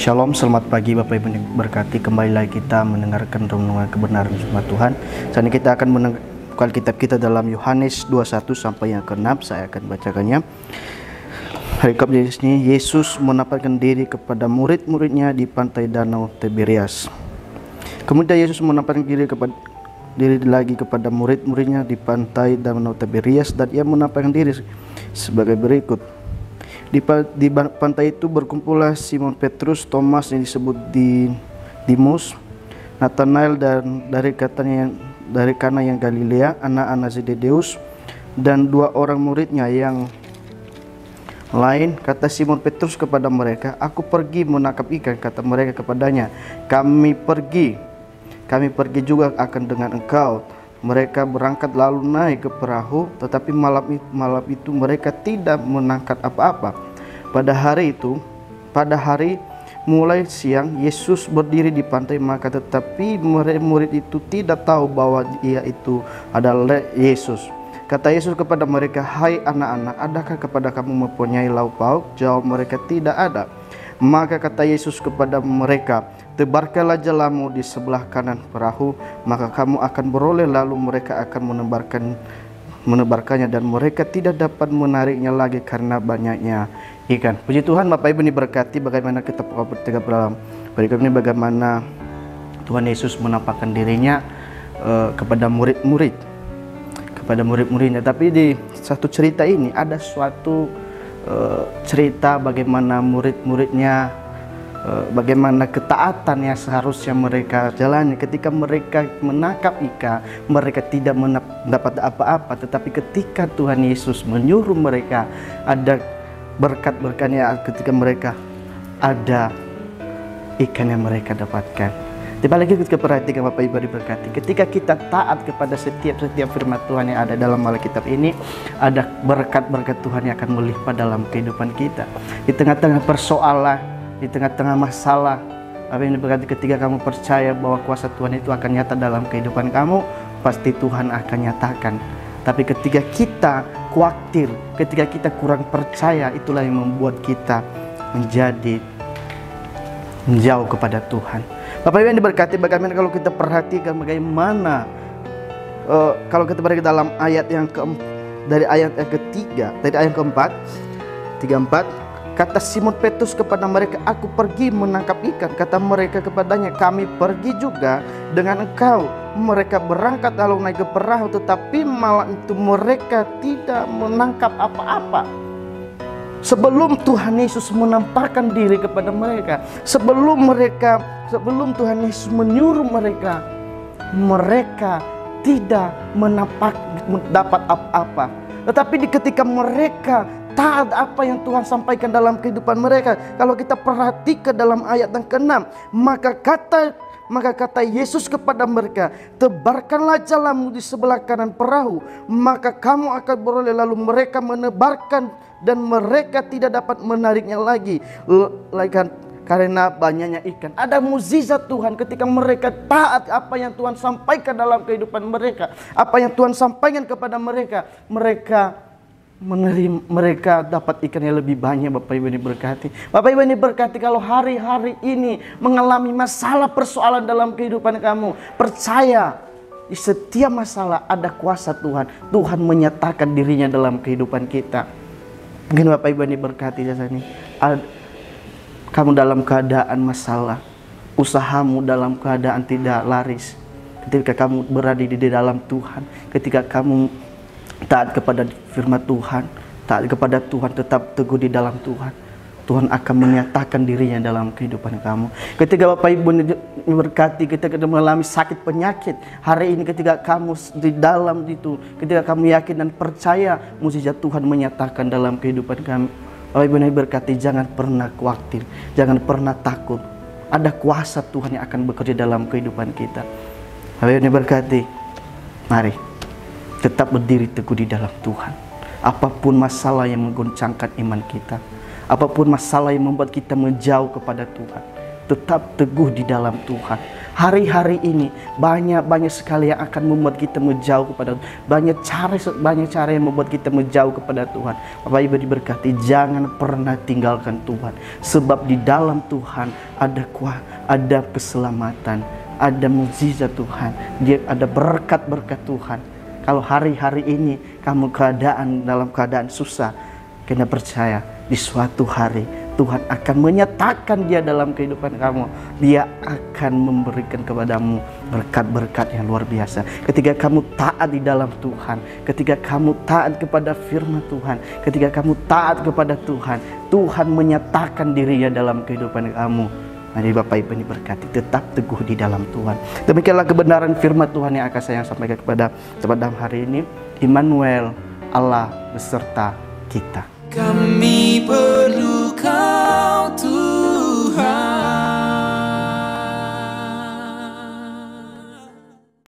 Shalom, selamat pagi Bapak Ibu yang berkati. Kembali lagi kita mendengarkan renungan kebenaran firman Tuhan. Saat ini kita akan membuka kitab kita dalam Yohanes 21 sampai yang ke-6. Saya akan bacakannya. Rekap di sini, Yesus menampakkan diri kepada murid-muridnya di pantai Danau Tiberias. Kemudian Yesus menampakkan diri lagi kepada murid-muridnya di pantai Danau Tiberias, dan ia menampakkan diri sebagai berikut. Di pantai itu berkumpullah Simon Petrus, Thomas yang disebut Didimus, Nathanael dan dari Kana yang Galilea, anak-anak Zebedeus, dan dua orang muridnya yang lain. Kata Simon Petrus kepada mereka, "Aku pergi menangkap ikan." Kata mereka kepadanya, Kami pergi juga akan dengan engkau." Mereka berangkat lalu naik ke perahu, tetapi malam itu mereka tidak menangkap apa-apa. Pada hari mulai siang Yesus berdiri di pantai, tetapi murid itu tidak tahu bahwa ia itu adalah Yesus. Kata Yesus kepada mereka, "Hai anak-anak, adakah kepada kamu mempunyai lauk pauk?" Jawab mereka, "Tidak ada." Maka kata Yesus kepada mereka, "Tebarkanlah jalamu di sebelah kanan perahu, maka kamu akan beroleh." Lalu mereka akan menebarkannya, dan mereka tidak dapat menariknya lagi karena banyaknya ikan. Puji Tuhan. Bapak Ibu diberkati, bagaimana kita bertiga dalam berikut ini, bagaimana Tuhan Yesus menampakkan dirinya kepada murid-muridnya. Tapi di satu cerita ini ada suatu cerita bagaimana murid-muridnya, bagaimana ketaatan yang seharusnya mereka jalani. Ketika mereka menangkap ikan, mereka tidak mendapat apa-apa, tetapi ketika Tuhan Yesus menyuruh mereka, ada berkat-berkatnya. Ketika mereka ada ikan yang mereka dapatkan. Tiba lagi kita perhatikan Bapak Ibu diberkati, ketika kita taat kepada setiap firman Tuhan yang ada dalam Alkitab ini, ada berkat-berkat Tuhan yang akan melimpah dalam kehidupan kita. Di tengah-tengah persoalan, di tengah-tengah masalah, apa yang diberkati, ketika kamu percaya bahwa kuasa Tuhan itu akan nyata dalam kehidupan kamu, pasti Tuhan akan nyatakan. Tapi ketika kita khawatir, ketika kita kurang percaya, itulah yang membuat kita menjadi menjauh kepada Tuhan. Bapak Ibu yang diberkati, bagaimana kalau kita perhatikan bagaimana kalau kita perhatikan dalam ayat dari ayat yang ketiga, dari ayat keempat, 34, kata Simon Petrus kepada mereka, "Aku pergi menangkap ikan." Kata mereka kepadanya, "Kami pergi juga dengan engkau." Mereka berangkat lalu naik ke perahu, tetapi malam itu mereka tidak menangkap apa-apa. Sebelum Tuhan Yesus menampakkan diri kepada mereka, sebelum Tuhan Yesus menyuruh mereka, mereka tidak mendapat apa-apa. Tetapi ketika mereka taat apa yang Tuhan sampaikan dalam kehidupan mereka, kalau kita perhatikan dalam ayat yang ke-6, maka kata Yesus kepada mereka, "Tebarkanlah jalamu di sebelah kanan perahu, maka kamu akan beroleh." Lalu mereka menebarkan, dan mereka tidak dapat menariknya lagi karena banyaknya ikan. Ada mukjizat Tuhan ketika mereka taat apa yang Tuhan sampaikan dalam kehidupan mereka, apa yang Tuhan sampaikan kepada mereka. Mereka dapat ikan yang lebih banyak. Bapak Ibu diberkati. Bapak Ibu diberkati, kalau hari-hari ini mengalami masalah persoalan dalam kehidupan kamu, percaya di setiap masalah ada kuasa Tuhan. Tuhan menyatakan dirinya dalam kehidupan kita. Mungkin Bapak Ibu diberkati saat ini, kamu dalam keadaan masalah, usahamu dalam keadaan tidak laris. Ketika kamu berada di dalam Tuhan, ketika kamu taat kepada firman Tuhan, taat kepada Tuhan, tetap teguh di dalam Tuhan, Tuhan akan menyatakan dirinya dalam kehidupan kamu. Ketika Bapak Ibu diberkati, ketika mengalami sakit penyakit, hari ini ketika kamu di dalam itu, ketika kamu yakin dan percaya, mukjizat Tuhan menyatakan dalam kehidupan kamu. Bapak Ibu diberkati, jangan pernah khawatir, jangan pernah takut. Ada kuasa Tuhan yang akan bekerja dalam kehidupan kita. Bapak Ibu diberkati, mari tetap berdiri teguh di dalam Tuhan. Apapun masalah yang menggoncangkan iman kita, apapun masalah yang membuat kita menjauh kepada Tuhan, tetap teguh di dalam Tuhan. Hari-hari ini banyak sekali yang akan membuat kita menjauh kepada Tuhan. Banyak cara yang membuat kita menjauh kepada Tuhan. Bapak Ibu diberkati, jangan pernah tinggalkan Tuhan. Sebab di dalam Tuhan ada keselamatan, ada mukjizat Tuhan, ada berkat-berkat Tuhan. Kalau hari-hari ini kamu dalam keadaan susah, kena percaya di suatu hari Tuhan akan menyatakan Dia dalam kehidupan kamu. Dia akan memberikan kepadamu berkat-berkat yang luar biasa. Ketika kamu taat di dalam Tuhan, ketika kamu taat kepada firman Tuhan, ketika kamu taat kepada Tuhan, Tuhan menyatakan dirinya dalam kehidupan kamu. Mari Bapak Ibu diberkati, tetap teguh di dalam Tuhan. Demikianlah kebenaran firman Tuhan yang akan saya sampaikan kepada hari ini. Immanuel, Allah beserta kita. Kami perlukan